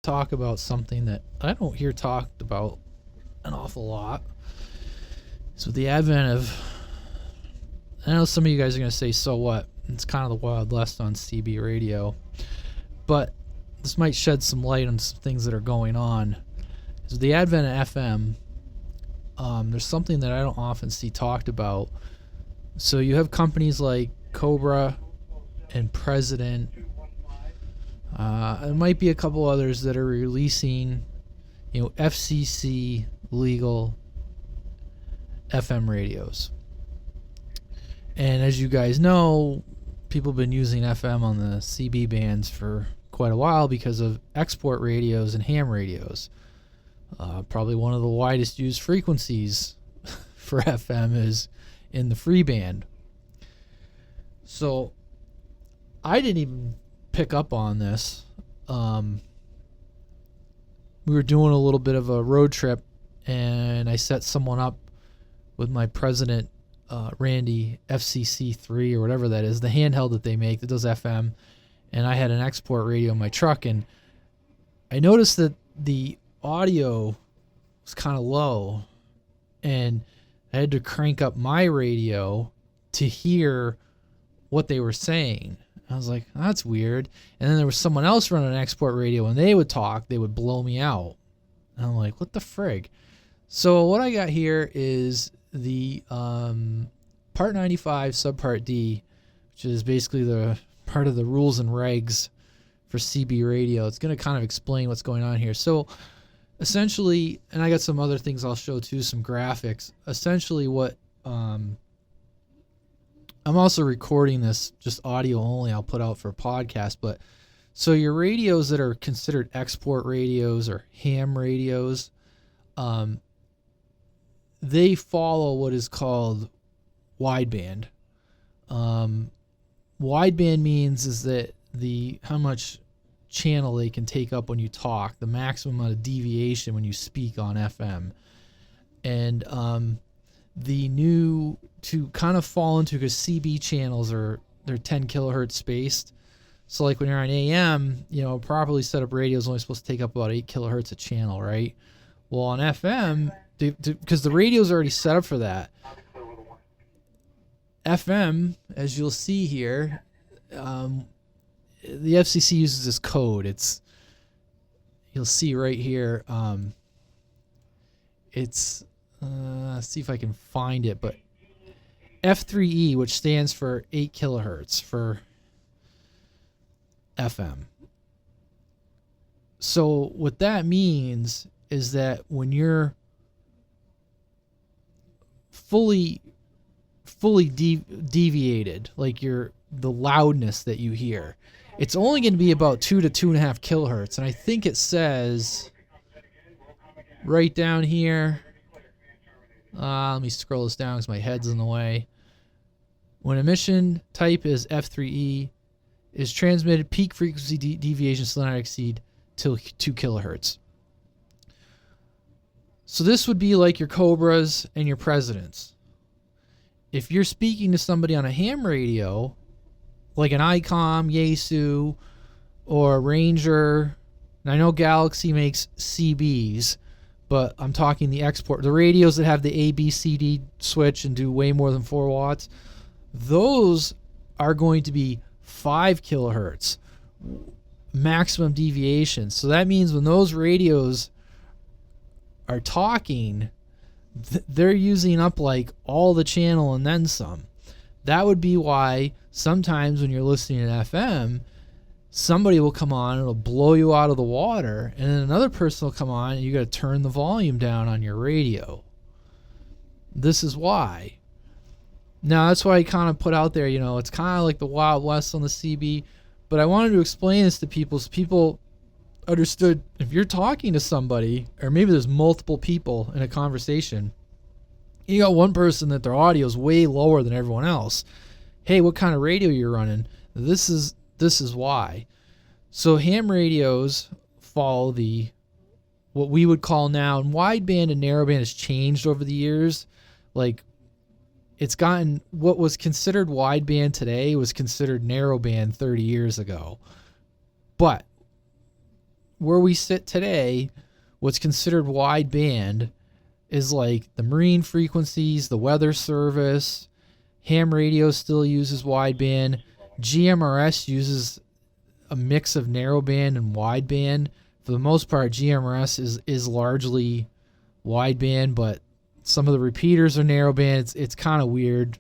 talk about something that I don't hear talked about an awful lot. So with the advent of, I know some of you guys are going to say, so what? It's kind of the Wild West on CB radio. But this might shed some light on some things that are going on. So the advent of FM, there's something that I don't often see talked about. So you have companies like Cobra and President. There might be a couple others that are releasing, FCC legal FM radios. And as you guys know, people have been using FM on the CB bands for quite a while because of export radios and ham radios. Probably one of the widest used frequencies for FM is in the free band. So I didn't even pick up on this. We were doing a little bit of a road trip, and I set someone up with my President Randy FCC3 or whatever that is, the handheld that they make that does FM, and I had an export radio in my truck, and I noticed that the audio was kind of low, and I had to crank up my radio to hear what they were saying. I was like, oh, that's weird. And then there was someone else running an export radio. When they would talk, they would blow me out. And I'm like, what the frig? So what I got here is the Part 95 Subpart D, which is basically the part of the rules and regs for CB radio. It's going to kind of explain what's going on here. So essentially, and I got some other things I'll show too, some graphics. Essentially what I'm also recording this just audio only. I'll put out for a podcast. But so your radios that are considered export radios or ham radios, they follow what is called wideband. Wideband means is that how much channel they can take up when you talk, the maximum amount of deviation when you speak on FM. And the new to kind of fall into, because CB channels they're 10 kilohertz spaced. So like when you're on AM, properly set up radio is only supposed to take up about 8 kilohertz a channel, right? Well, on FM, because the radio's already set up for that. FM, as you'll see here, the FCC uses this code. You'll see right here. Let's see if I can find it, but F3E, which stands for 8 kilohertz for FM. So what that means is that when you're fully deviated, like the loudness that you hear, it's only going to be about 2 to 2.5 kilohertz. And I think it says right down here, let me scroll this down because my head's in the way. When emission type is F3E, is transmitted, peak frequency deviation shall not exceed till 2 kilohertz. So this would be like your Cobras and your Presidents. If you're speaking to somebody on a ham radio, like an ICOM, Yaesu, or Ranger, and I know Galaxy makes CBs, but I'm talking the radios that have the ABCD switch and do way more than 4 watts. Those are going to be 5 kilohertz maximum deviation. So that means when those radios are talking, they're using up like all the channel and then some. That would be why sometimes when you're listening to FM, somebody will come on and it'll blow you out of the water, and then another person will come on and you got to turn the volume down on your radio. This is why. Now that's why I kind of put out there, it's kind of like the Wild West on the CB, but I wanted to explain this to people so people understood if you're talking to somebody, or maybe there's multiple people in a conversation, you got one person that their audio is way lower than everyone else. Hey, what kind of radio you're running? This is why. So ham radios follow what we would call now, and wideband and narrowband has changed over the years. Like, it's gotten, what was considered wideband today was considered narrowband 30 years ago. But where we sit today, what's considered wideband is like the marine frequencies, the weather service. Ham radio still uses wideband. GMRS uses a mix of narrowband and wideband. For the most part, GMRS is largely wideband, but some of the repeaters are narrowband. It's kind of weird.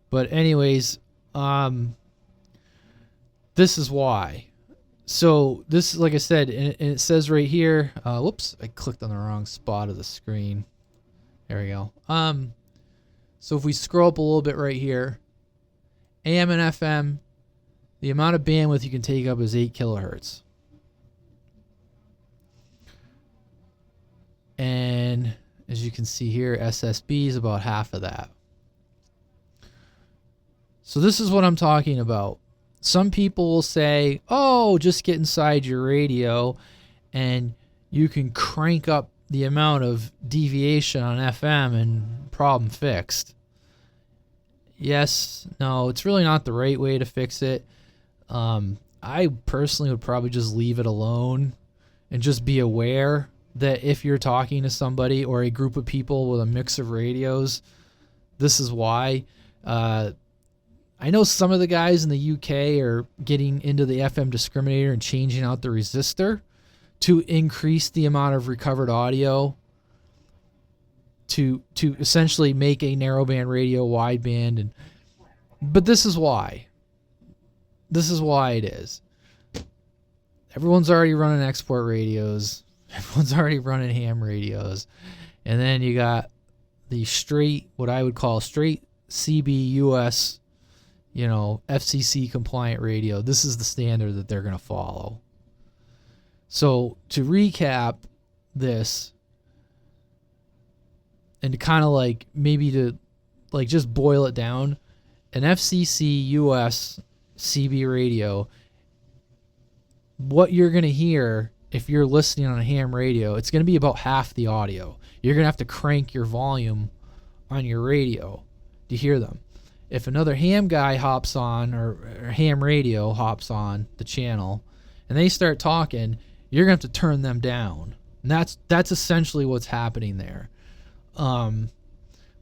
But anyways, this is why. So this, like I said, and it says right here, whoops, I clicked on the wrong spot of the screen. There we go. So if we scroll up a little bit right here, AM and FM, the amount of bandwidth you can take up is 8 kilohertz. And as you can see here, SSB is about half of that. So this is what I'm talking about. Some people will say, oh, just get inside your radio and you can crank up the amount of deviation on FM and problem fixed. Yes, no, it's really not the right way to fix it. I personally would probably just leave it alone and just be aware that if you're talking to somebody or a group of people with a mix of radios, this is why. I know some of the guys in the UK are getting into the FM discriminator and changing out the resistor to increase the amount of recovered audio to essentially make a narrowband radio wideband. But this is why. This is why it is. Everyone's already running export radios. Everyone's already running ham radios. And then you got the straight, what I would call straight CB US, FCC compliant radio. This is the standard that they're going to follow. So to recap this, and to kind of like maybe to like just boil it down, an FCC US CB radio, what you're going to hear if you're listening on a ham radio, it's going to be about half the audio. You're going to have to crank your volume on your radio to hear them. If another ham guy hops on, or ham radio hops on the channel, and they start talking, you're going to have to turn them down. And that's essentially what's happening there.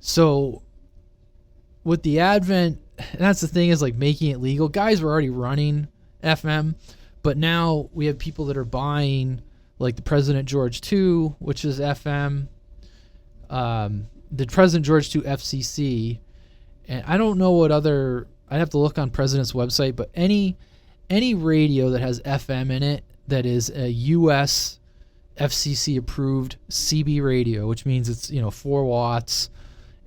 So with the advent, and that's the thing, is like making it legal. Guys were already running FM, but now we have people that are buying like the President George 2, which is FM, the President George 2 FCC, and I don't know what other, I'd have to look on President's website, but any radio that has FM in it that is a US FCC approved CB radio, which means it's 4 watts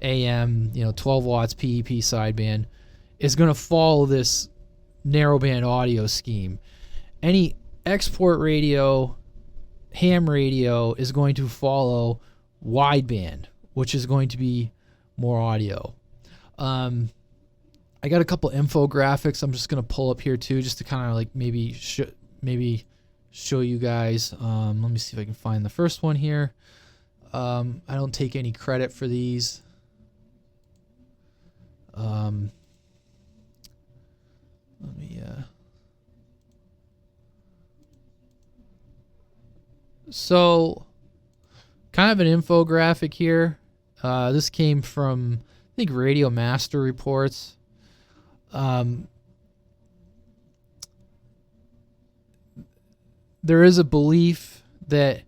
AM, 12 watts PEP sideband, is going to follow this narrowband audio scheme. Any export radio, ham radio, is going to follow wideband, which is going to be more audio. I got a couple infographics I'm just going to pull up here too, just to kind of like maybe show you guys. Let me see if I can find the first one here. I don't take any credit for these. Let me so kind of an infographic here. This came from, I think, Radio Master Reports. There is a belief that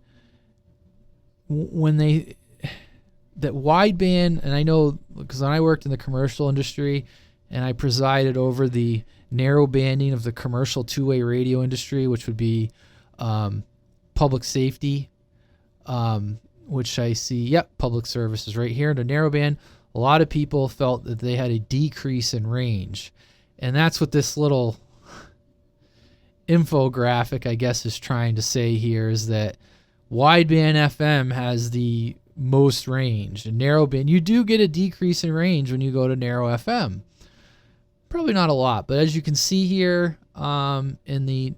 that wideband, and I know because when I worked in the commercial industry and I presided over the narrow banding of the commercial two-way radio industry, which would be public safety, which I see, public services right here in the narrow band. A lot of people felt that they had a decrease in range. And that's what this little infographic, I guess, is trying to say here, is that wideband FM has the most range. And narrowband, you do get a decrease in range when you go to narrow FM. Probably not a lot, but as you can see here in the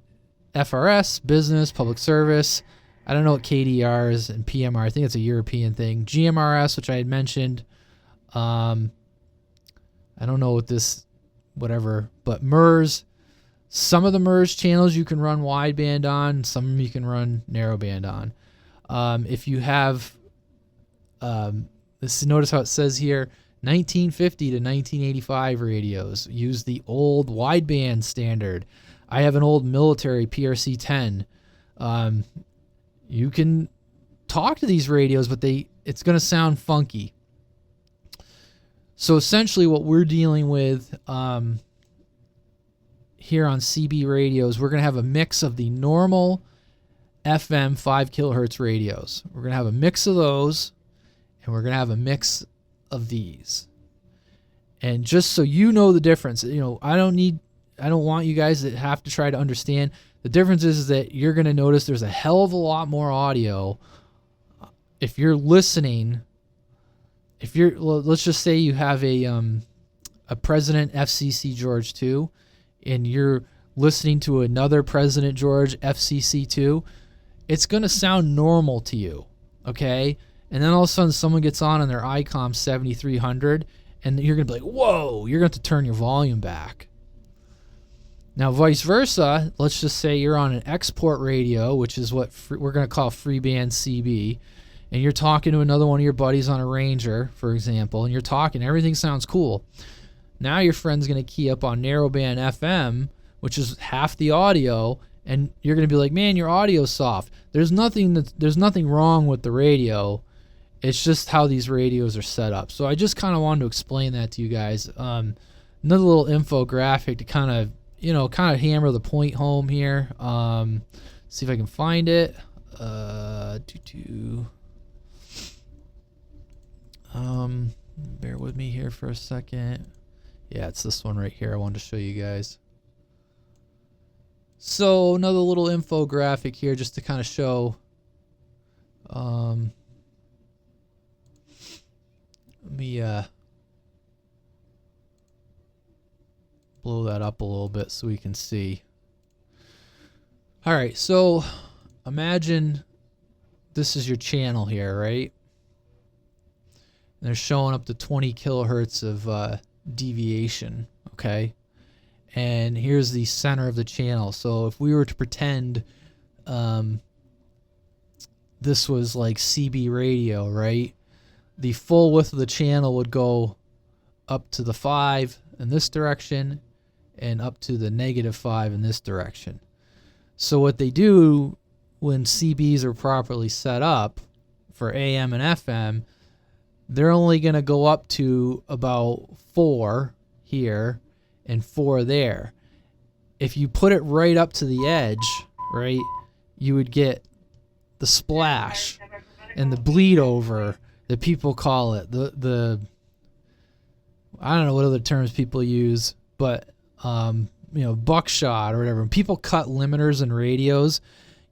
FRS, business, public service, I don't know what KDR is and PMR. I think it's a European thing. GMRS, which I had mentioned. I don't know what this, whatever, but MERS, Some of the merged channels you can run wideband on, some you can run narrowband on. If you have, notice how it says here, 1950 to 1985 radios use the old wideband standard. I have an old military PRC-10. You can talk to these radios, but it's going to sound funky. So essentially what we're dealing with here on CB radios, we're going to have a mix of the normal FM 5 kilohertz radios. We're going to have a mix of those, and we're going to have a mix of these. And just so you know the difference, I don't want you guys to have to try to understand. The difference is that you're going to notice there's a hell of a lot more audio if you're listening. Let's just say you have a President FCC George 2, and you're listening to another President George FCC 2, it's going to sound normal to you, okay? And then all of a sudden someone gets on their ICOM 7300, and you're going to be like, whoa, you're going to have to turn your volume back. Now, vice versa, let's just say you're on an export radio, which is what we're going to call freeband CB, and you're talking to another one of your buddies on a Ranger, for example, and you're talking, everything sounds cool. Now your friend's going to key up on narrowband FM, which is half the audio, and you're going to be like, man, your audio's soft. There's nothing wrong with the radio. It's just how these radios are set up. So I just kind of wanted to explain that to you guys. Another little infographic to kind of hammer the point home here. See if I can find it. Bear with me here for a second. Yeah, it's this one right here I wanted to show you guys. So another little infographic here just to kind of show let me blow that up a little bit so we can see. All right, so imagine this is your channel here, right? And they're showing up to 20 kilohertz of deviation, okay? And here's the center of the channel. So if we were to pretend this was like CB radio, right? The full width of the channel would go up to the 5 in this direction and up to the -5 in this direction. So what they do when CBs are properly set up for AM and FM, they're only going to go up to about 4 here and 4 there. If you put it right up to the edge, right, you would get the splash and the bleed over that people call it. The I don't know what other terms people use, but buckshot or whatever. When people cut limiters and radios,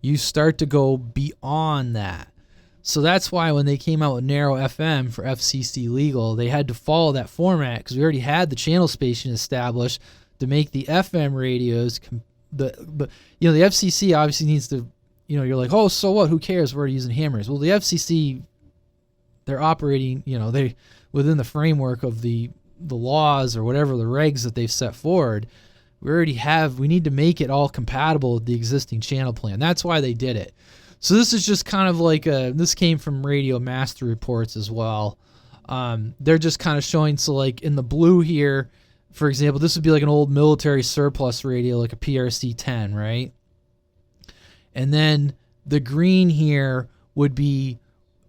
you start to go beyond that. So that's why when they came out with narrow FM for FCC legal, they had to follow that format because we already had the channel spacing established to make the FM radios. But the FCC obviously needs to, you're like, oh, so what? Who cares? We're using hammers. Well, the FCC, they're operating, they within the framework of the laws or whatever the regs that they've set forward. We need to make it all compatible with the existing channel plan. That's why they did it. So this is just kind of like this came from Radio Master Reports as well. They're just kind of showing, so like in the blue here, for example, this would be like an old military surplus radio, like a PRC-10, right? And then the green here would be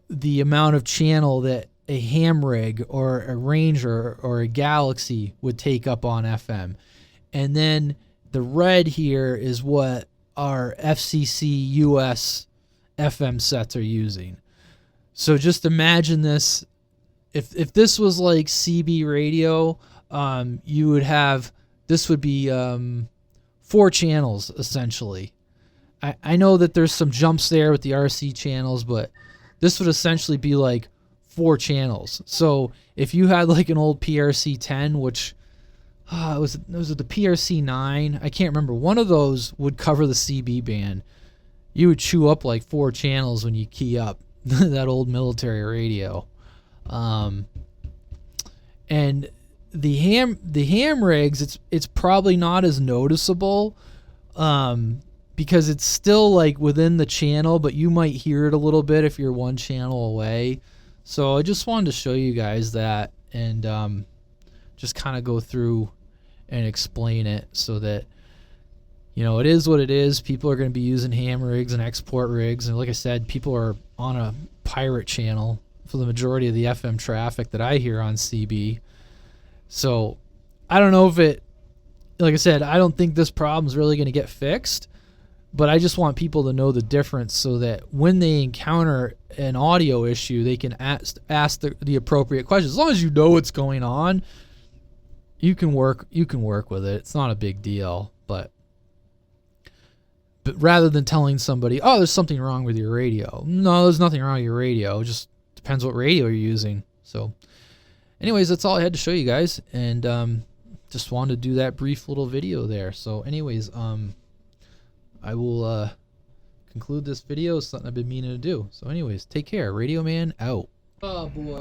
the amount of channel that a ham rig or a Ranger or a Galaxy would take up on FM. And then the red here is what our FCC US FM sets are using. So just imagine this. If this was like CB radio, you would have, this would be 4 channels essentially. I know that there's some jumps there with the RC channels, but this would essentially be like 4 channels. So if you had like an old PRC-10, which was it the PRC-9? I can't remember. One of those would cover the CB band. You would chew up like 4 channels when you key up that old military radio. And the ham rigs, it's probably not as noticeable, because it's still like within the channel, but you might hear it a little bit if you're one channel away. So I just wanted to show you guys that, and just kind of go through and explain it so that, you know, it is what it is. People are going to be using ham rigs and export rigs, and like I said, people are on a pirate channel for the majority of the FM traffic that I hear on CB. So I don't know if it, like I said, I don't think this problem is really going to get fixed, but I just want people to know the difference so that when they encounter an audio issue, they can ask the appropriate questions. As long as you know what's going on, you can work with it. It's not a big deal, but rather than telling somebody, oh, there's something wrong with your radio. No, there's nothing wrong with your radio. It just depends what radio you're using. So anyways, that's all I had to show you guys, and just wanted to do that brief little video there. So anyways, I will conclude this video. It's something I've been meaning to do. So anyways, take care. Radio Man out. Oh boy.